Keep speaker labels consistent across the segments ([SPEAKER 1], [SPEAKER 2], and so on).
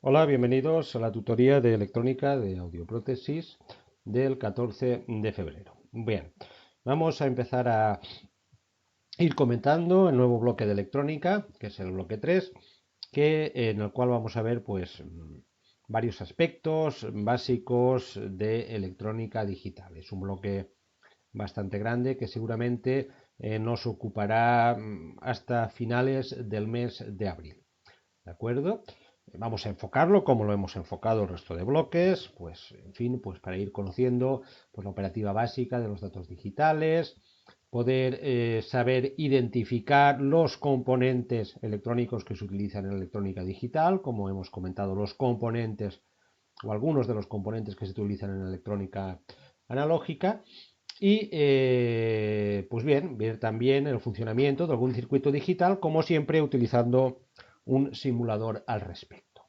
[SPEAKER 1] Hola, bienvenidos a la tutoría de electrónica de audioprótesis del 14 de febrero. Bien, vamos a empezar a ir comentando el nuevo bloque de electrónica, que es el bloque 3, en el cual vamos a ver pues varios aspectos básicos de electrónica digital. Es un bloque bastante grande que seguramente nos ocupará hasta finales del mes de abril. ¿De acuerdo? Vamos a enfocarlo como lo hemos enfocado el resto de bloques, pues en fin, pues para ir conociendo pues, la operativa básica de los datos digitales, poder saber identificar los componentes electrónicos que se utilizan en electrónica digital, como hemos comentado, los componentes o algunos de los componentes que se utilizan en electrónica analógica y pues bien, ver también el funcionamiento de algún circuito digital, como siempre utilizando un simulador al respecto.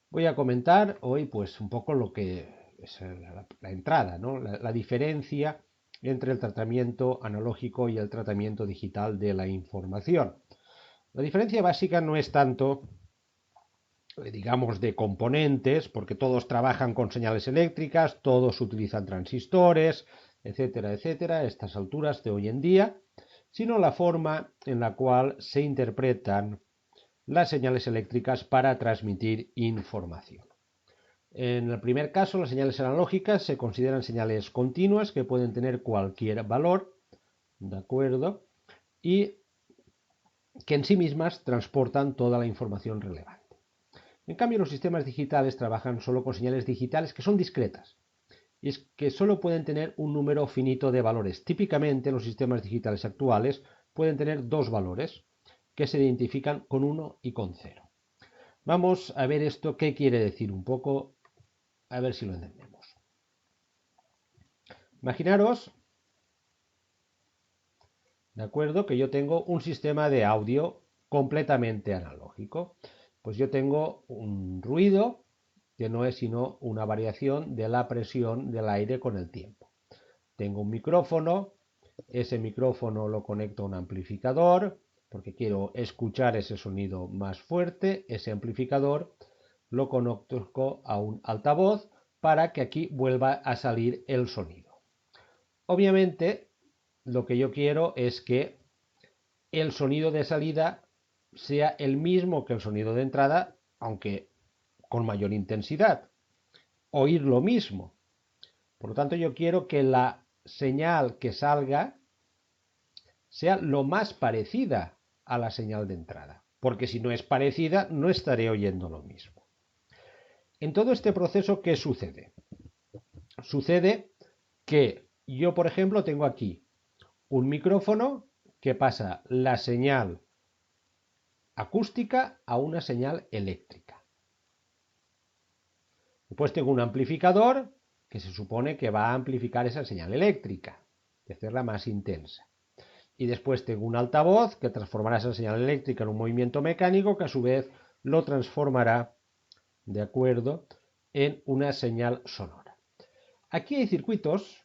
[SPEAKER 1] Voy a comentar hoy pues un poco lo que es la entrada, ¿no? La diferencia entre el tratamiento analógico y el tratamiento digital de la información. La diferencia básica no es tanto, digamos, de componentes, porque todos trabajan con señales eléctricas, todos utilizan transistores, etcétera, etcétera, a estas alturas de hoy en día, sino la forma en la cual se interpretan las señales eléctricas para transmitir información. En el primer caso, las señales analógicas se consideran señales continuas que pueden tener cualquier valor, ¿de acuerdo? Y que en sí mismas transportan toda la información relevante. En cambio, los sistemas digitales trabajan solo con señales digitales que son discretas y es que solo pueden tener un número finito de valores. Típicamente, los sistemas digitales actuales pueden tener dos valores que se identifican con 1 y con 0. Vamos a ver esto qué quiere decir un poco, a ver si lo entendemos. Imaginaros, ¿de acuerdo? Que yo tengo un sistema de audio completamente analógico. Pues yo tengo un ruido que no es sino una variación de la presión del aire con el tiempo. Tengo un micrófono, ese micrófono lo conecto a un amplificador, porque quiero escuchar ese sonido más fuerte, ese amplificador lo conecto a un altavoz para que aquí vuelva a salir el sonido. Obviamente, lo que yo quiero es que el sonido de salida sea el mismo que el sonido de entrada, aunque con mayor intensidad. Oír lo mismo. Por lo tanto, yo quiero que la señal que salga sea lo más parecida a la señal de entrada. Porque si no es parecida, no estaré oyendo lo mismo. En todo este proceso, ¿qué sucede? Sucede que yo, por ejemplo, tengo aquí un micrófono que pasa la señal acústica a una señal eléctrica. Después tengo un amplificador que se supone que va a amplificar esa señal eléctrica y hacerla más intensa. Y después tengo un altavoz que transformará esa señal eléctrica en un movimiento mecánico que a su vez lo transformará, de acuerdo, en una señal sonora. Aquí hay circuitos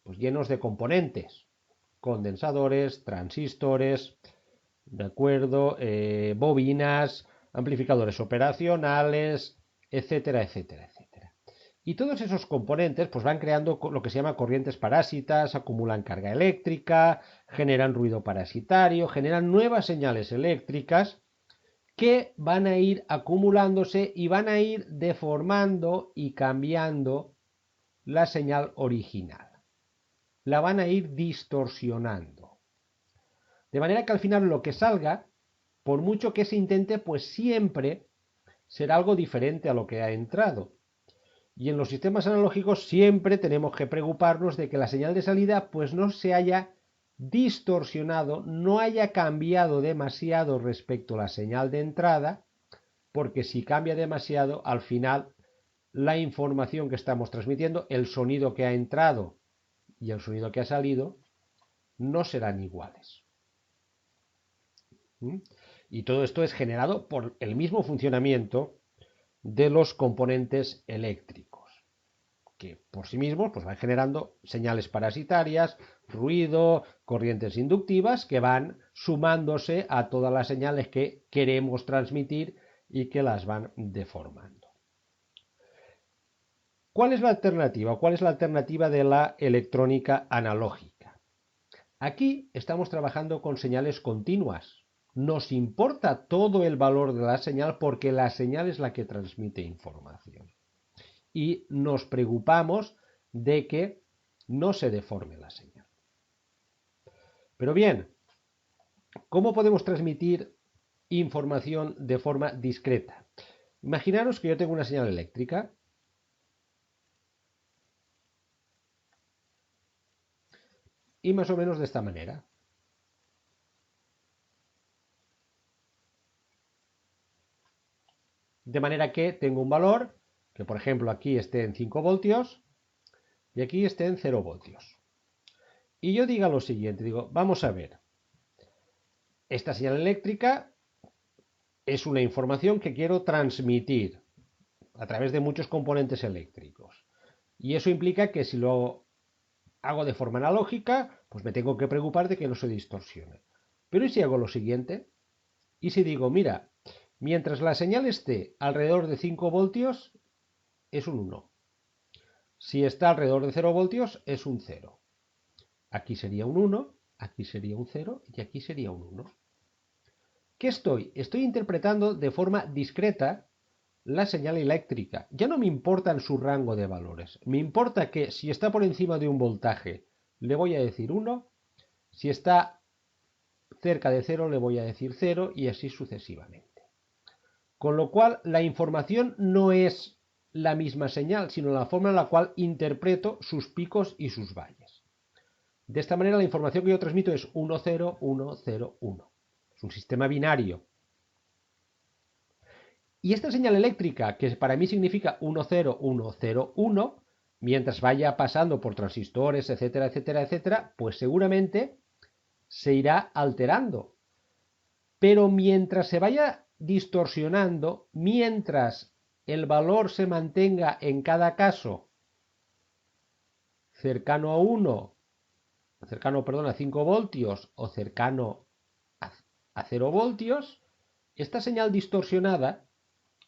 [SPEAKER 1] pues, llenos de componentes, condensadores, transistores, de acuerdo, bobinas, amplificadores operacionales, etcétera, etcétera, etcétera. Y todos esos componentes pues van creando lo que se llama corrientes parásitas, acumulan carga eléctrica, generan ruido parasitario, generan nuevas señales eléctricas que van a ir acumulándose y van a ir deformando y cambiando la señal original. La van a ir distorsionando. De manera que al final lo que salga, por mucho que se intente, pues siempre será algo diferente a lo que ha entrado. Y en los sistemas analógicos siempre tenemos que preocuparnos de que la señal de salida pues no se haya distorsionado, no haya cambiado demasiado respecto a la señal de entrada, porque si cambia demasiado, al final la información que estamos transmitiendo, el sonido que ha entrado y el sonido que ha salido, no serán iguales. Y todo esto es generado por el mismo funcionamiento de los componentes eléctricos, que por sí mismos pues, van generando señales parasitarias, ruido, corrientes inductivas que van sumándose a todas las señales que queremos transmitir y que las van deformando. ¿Cuál es la alternativa? ¿Cuál es la alternativa de la electrónica analógica? Aquí estamos trabajando con señales continuas. Nos importa todo el valor de la señal porque la señal es la que transmite información. Y nos preocupamos de que no se deforme la señal. Pero bien, ¿cómo podemos transmitir información de forma discreta? Imaginaros que yo tengo una señal eléctrica y más o menos de esta manera. De manera que tengo un valor que, por ejemplo, aquí esté en 5 voltios y aquí esté en 0 voltios. Y yo diga lo siguiente, digo, vamos a ver, esta señal eléctrica es una información que quiero transmitir a través de muchos componentes eléctricos. Y eso implica que si lo hago de forma analógica, pues me tengo que preocupar de que no se distorsione. Pero ¿y si hago lo siguiente? Y si digo, mira, mientras la señal esté alrededor de 5 voltios, es un 1. Si está alrededor de 0 voltios, es un 0. Aquí sería un 1, aquí sería un 0 y aquí sería un 1. ¿Qué estoy? Estoy interpretando de forma discreta la señal eléctrica. Ya no me importa su rango de valores. Me importa que si está por encima de un voltaje, le voy a decir 1. Si está cerca de 0, le voy a decir 0 y así sucesivamente. Con lo cual, la información no es la misma señal, sino la forma en la cual interpreto sus picos y sus valles. De esta manera, la información que yo transmito es 1, 0, 1, 0, 1. Es un sistema binario. Y esta señal eléctrica, que para mí significa 1, 0, 1, 0, 1, mientras vaya pasando por transistores, etcétera, etcétera, etcétera, pues seguramente se irá alterando. Pero mientras se vaya distorsionando, mientras el valor se mantenga en cada caso cercano a 1, a 5 voltios o cercano a 0 voltios, esta señal distorsionada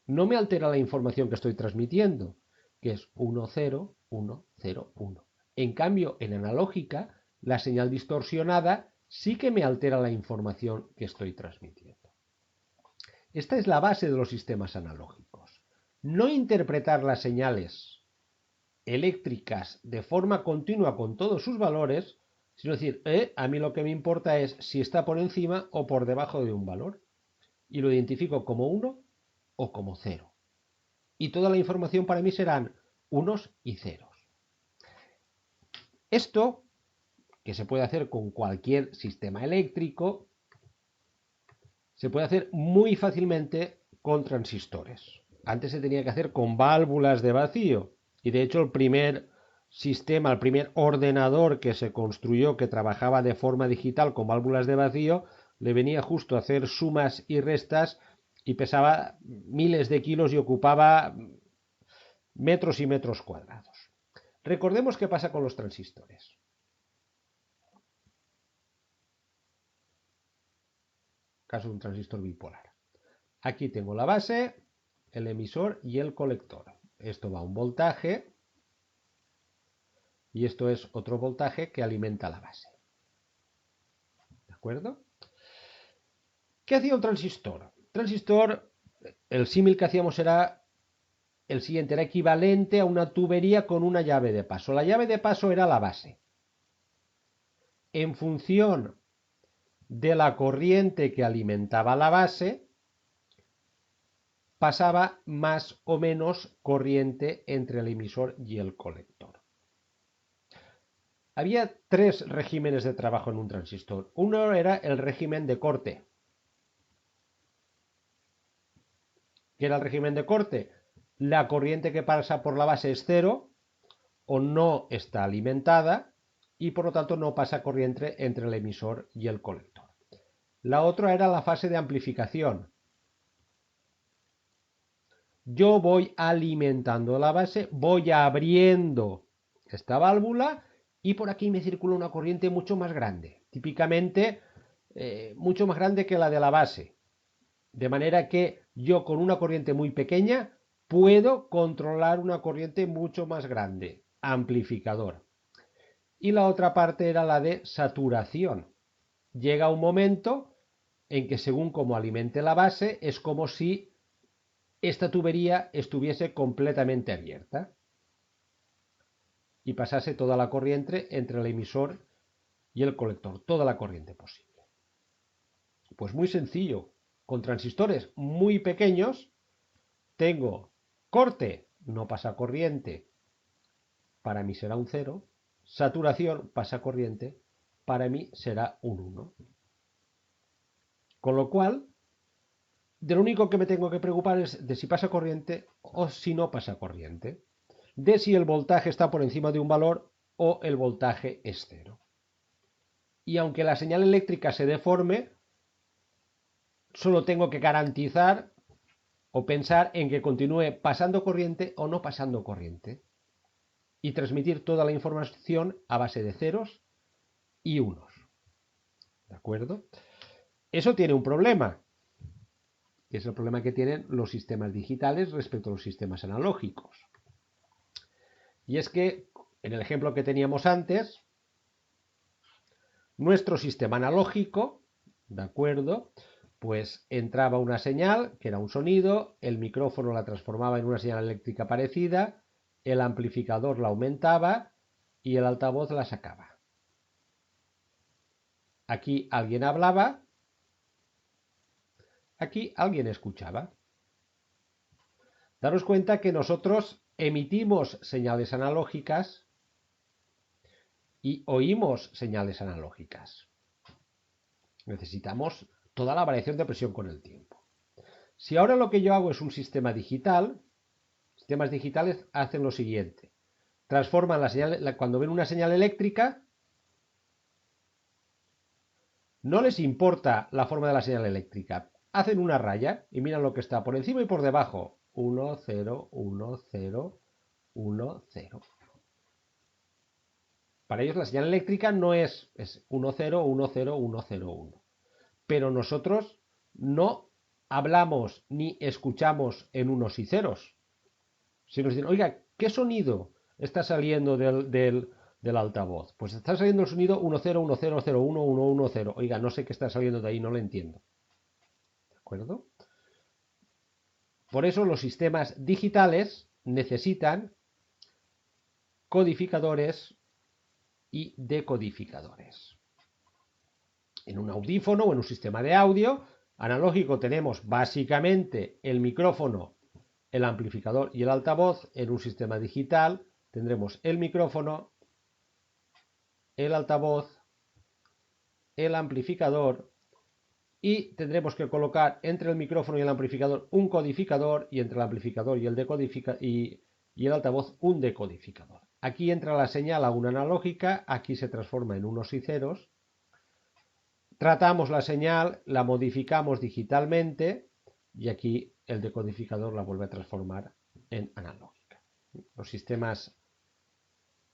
[SPEAKER 1] no me altera la información que estoy transmitiendo, que es 1, 0, 1, 0, 1. En cambio, en analógica, la señal distorsionada sí que me altera la información que estoy transmitiendo. Esta es la base de los sistemas analógicos. No interpretar las señales eléctricas de forma continua con todos sus valores, sino decir, a mí lo que me importa es si está por encima o por debajo de un valor. Y lo identifico como 1 o como 0. Y toda la información para mí serán unos y ceros. Esto, que se puede hacer con cualquier sistema eléctrico, se puede hacer muy fácilmente con transistores. Antes se tenía que hacer con válvulas de vacío. Y de hecho el primer sistema, el primer ordenador que se construyó que trabajaba de forma digital con válvulas de vacío, le venía justo a hacer sumas y restas y pesaba miles de kilos y ocupaba metros y metros cuadrados. Recordemos qué pasa con los transistores. Caso de un transistor bipolar. Aquí tengo la base, el emisor y el colector. Esto va a un voltaje y esto es otro voltaje que alimenta la base. ¿De acuerdo? ¿Qué hacía un transistor? Transistor, el símil que hacíamos era el siguiente, era equivalente a una tubería con una llave de paso. La llave de paso era la base. En función de la corriente que alimentaba la base, pasaba más o menos corriente entre el emisor y el colector. Había tres regímenes de trabajo en un transistor. Uno era el régimen de corte. ¿Qué era el régimen de corte? La corriente que pasa por la base es cero o no está alimentada y por lo tanto no pasa corriente entre el emisor y el colector. La otra era la fase de amplificación. Yo voy alimentando la base, voy abriendo esta válvula y por aquí me circula una corriente mucho más grande, típicamente mucho más grande que la de la base. De manera que yo con una corriente muy pequeña puedo controlar una corriente mucho más grande, amplificador. Y la otra parte era la de saturación. Llega un momento en que según como alimente la base, es como si esta tubería estuviese completamente abierta y pasase toda la corriente entre el emisor y el colector, toda la corriente posible. Pues muy sencillo, con transistores muy pequeños tengo corte, no pasa corriente, para mí será un 0, saturación, pasa corriente, para mí será un 1. Con lo cual, de lo único que me tengo que preocupar es de si pasa corriente o si no pasa corriente, de si el voltaje está por encima de un valor o el voltaje es 0. Y aunque la señal eléctrica se deforme, solo tengo que garantizar o pensar en que continúe pasando corriente o no pasando corriente y transmitir toda la información a base de ceros y unos. ¿De acuerdo? Eso tiene un problema, que es el problema que tienen los sistemas digitales respecto a los sistemas analógicos. Y es que, en el ejemplo que teníamos antes, nuestro sistema analógico, ¿de acuerdo?, pues entraba una señal, que era un sonido, el micrófono la transformaba en una señal eléctrica parecida, el amplificador la aumentaba y el altavoz la sacaba. Aquí alguien hablaba, aquí alguien escuchaba. Daros cuenta que nosotros emitimos señales analógicas y oímos señales analógicas. Necesitamos toda la variación de presión con el tiempo. Si ahora lo que yo hago es un sistema digital, sistemas digitales hacen lo siguiente. Transforman la señal, cuando ven una señal eléctrica, no les importa la forma de la señal eléctrica. Hacen una raya y miran lo que está por encima y por debajo. 1, 0, 1, 0, 1, 0. Para ellos la señal eléctrica no es 1, 0, 1, 0, 1, 0, 1. Pero nosotros no hablamos ni escuchamos en unos y ceros. Si nos dicen, oiga, ¿qué sonido está saliendo del altavoz? Pues está saliendo el sonido 1, 0, 1, 0, 0, 1, 1, 1, 0. Oiga, no sé qué está saliendo de ahí, no lo entiendo. ¿De acuerdo? Por eso los sistemas digitales necesitan codificadores y decodificadores. En un audífono o en un sistema de audio analógico tenemos básicamente el micrófono, el amplificador y el altavoz. En un sistema digital tendremos el micrófono, el altavoz, el amplificador y tendremos que colocar entre el micrófono y el amplificador un codificador y entre el amplificador y el altavoz un decodificador. Aquí entra la señal a una analógica, aquí se transforma en unos y ceros. Tratamos la señal, la modificamos digitalmente y aquí el decodificador la vuelve a transformar en analógica. Los sistemas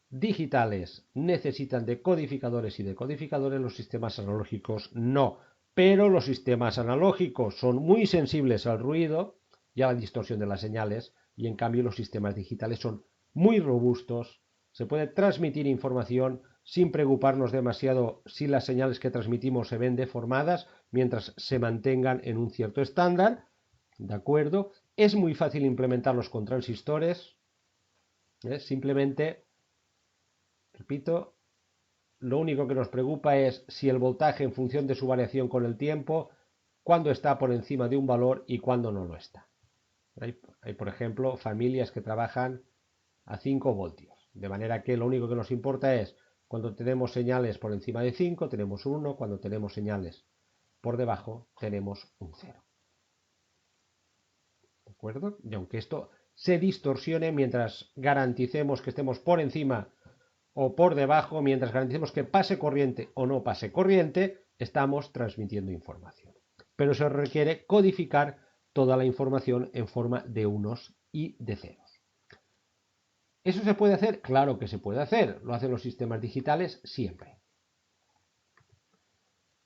[SPEAKER 1] digitales necesitan de codificadores y decodificadores, los sistemas analógicos no. Pero los sistemas analógicos son muy sensibles al ruido y a la distorsión de las señales y en cambio los sistemas digitales son muy robustos, se puede transmitir información sin preocuparnos demasiado si las señales que transmitimos se ven deformadas mientras se mantengan en un cierto estándar, ¿de acuerdo? Es muy fácil implementarlos con transistores, simplemente, repito, lo único que nos preocupa es si el voltaje en función de su variación con el tiempo, cuándo está por encima de un valor y cuándo no lo está. Hay, por ejemplo, familias que trabajan a 5 voltios, de manera que lo único que nos importa es cuando tenemos señales por encima de 5 tenemos un 1, cuando tenemos señales por debajo tenemos un 0. ¿De acuerdo? Y aunque esto se distorsione mientras garanticemos que estemos por encima o por debajo, mientras garanticemos que pase corriente o no pase corriente, estamos transmitiendo información. Pero se requiere codificar toda la información en forma de unos y de ceros. ¿Eso se puede hacer? Claro que se puede hacer. Lo hacen los sistemas digitales siempre.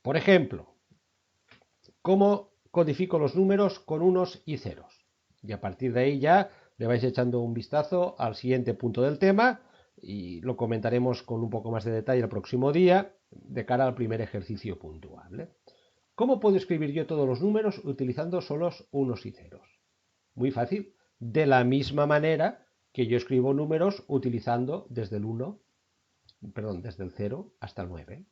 [SPEAKER 1] Por ejemplo, ¿cómo codifico los números con unos y ceros. Y a partir de ahí ya le vais echando un vistazo al siguiente punto del tema y lo comentaremos con un poco más de detalle el próximo día de cara al primer ejercicio puntuable. ¿Cómo puedo escribir yo todos los números utilizando solos unos y ceros? Muy fácil. De la misma manera que yo escribo números utilizando desde el 0 hasta el 9.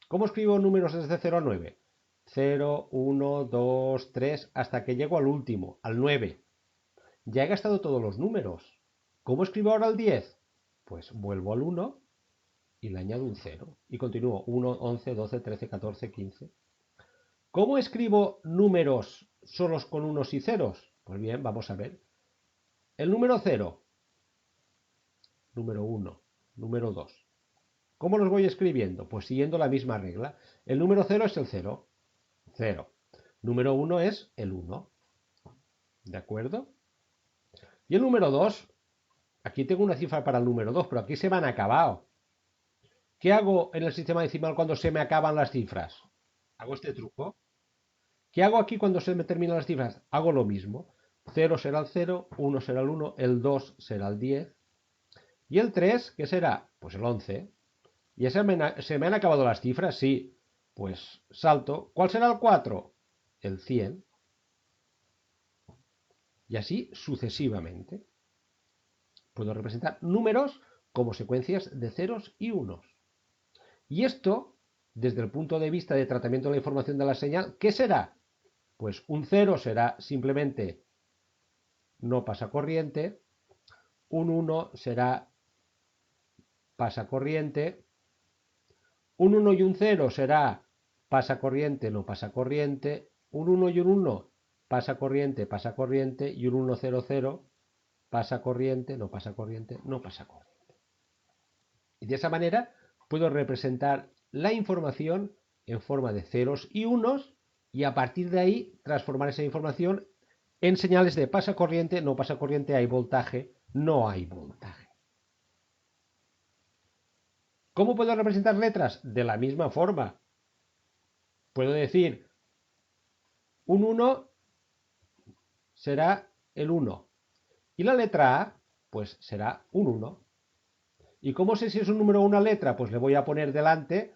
[SPEAKER 1] ¿Cómo escribo números desde 0 a 9? 0, 1, 2, 3, hasta que llego al último, al 9. Ya he gastado todos los números. ¿Cómo escribo ahora el 10? Pues vuelvo al 1 y le añado un 0. Y continúo 1, 11, 12, 13, 14, 15. ¿Cómo escribo números solos con unos y ceros? Pues bien, vamos a ver. El número 0, número 1, número 2. ¿Cómo los voy escribiendo? Pues siguiendo la misma regla. El número 0 es el 0. 0. Número 1 es el 1. ¿De acuerdo? Y el número 2, aquí tengo una cifra para el número 2, pero aquí se me han acabado. ¿Qué hago en el sistema decimal cuando se me acaban las cifras? Hago este truco. ¿Qué hago aquí cuando se me terminan las cifras? Hago lo mismo. 0 será el 0, 1 será el 1, el 2 será el 10. ¿Y el 3 qué será? Pues el 11. ¿Y se me han acabado las cifras? Sí. Pues salto. ¿Cuál será el 4? El 100. Y así sucesivamente. Puedo representar números como secuencias de ceros y unos. Y esto, desde el punto de vista de tratamiento de la información de la señal, ¿qué será? Pues un 0 será simplemente no pasa corriente, un 1 será pasa corriente, un 1 y un 0 será pasa corriente, no pasa corriente, un 1 y un 1 pasa corriente, y un 1, 0, 0 pasa corriente, no pasa corriente, no pasa corriente. Y de esa manera puedo representar la información en forma de ceros y unos y a partir de ahí transformar esa información en señales de pasa corriente, no pasa corriente, hay voltaje, no hay voltaje. ¿Cómo puedo representar letras? De la misma forma. Puedo decir un 1 será el 1 y la letra A pues será un 1. ¿Y cómo sé si es un número o una letra? Pues le voy a poner delante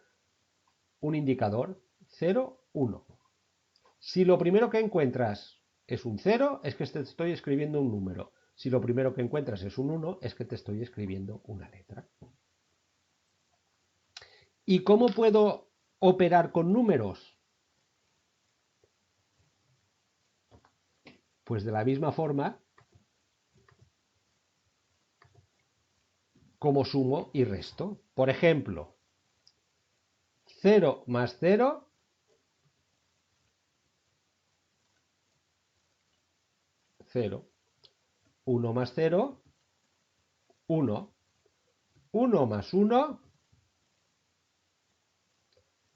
[SPEAKER 1] un indicador, 0, 1. Si lo primero que encuentras es un 0, es que te estoy escribiendo un número. Si lo primero que encuentras es un 1, es que te estoy escribiendo una letra. ¿Y cómo puedo operar con números? Pues de la misma forma como sumo y resto. Por ejemplo, 0 más 0 0. 1 más 0, 1. 1 más 1,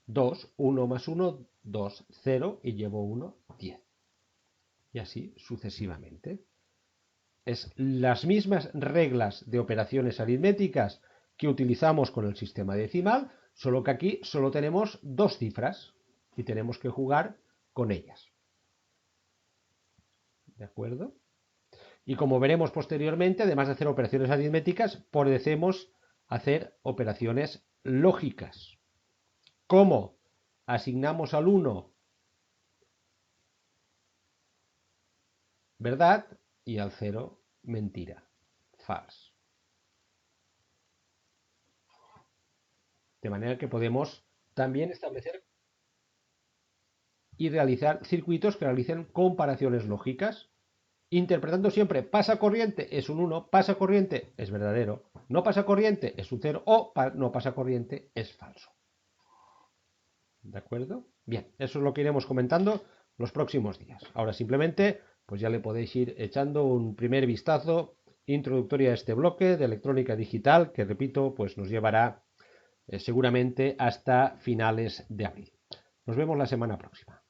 [SPEAKER 1] 2. 1 más 1, 2. 0 y llevo 1, 10. Y así sucesivamente. Es las mismas reglas de operaciones aritméticas que utilizamos con el sistema decimal, solo que aquí solo tenemos dos cifras y tenemos que jugar con ellas. ¿De acuerdo? Y como veremos posteriormente, además de hacer operaciones aritméticas, podemos hacer operaciones lógicas. ¿Cómo? Asignamos al 1 verdad y al 0 mentira, false. De manera que podemos también establecer y realizar circuitos que realicen comparaciones lógicas, interpretando siempre pasa corriente es un 1, pasa corriente es verdadero, no pasa corriente es un 0 o no pasa corriente es falso. ¿De acuerdo? Bien, eso es lo que iremos comentando los próximos días. Ahora simplemente, pues ya le podéis ir echando un primer vistazo introductorio a este bloque de electrónica digital que, repito, pues nos llevará seguramente hasta finales de abril. Nos vemos la semana próxima.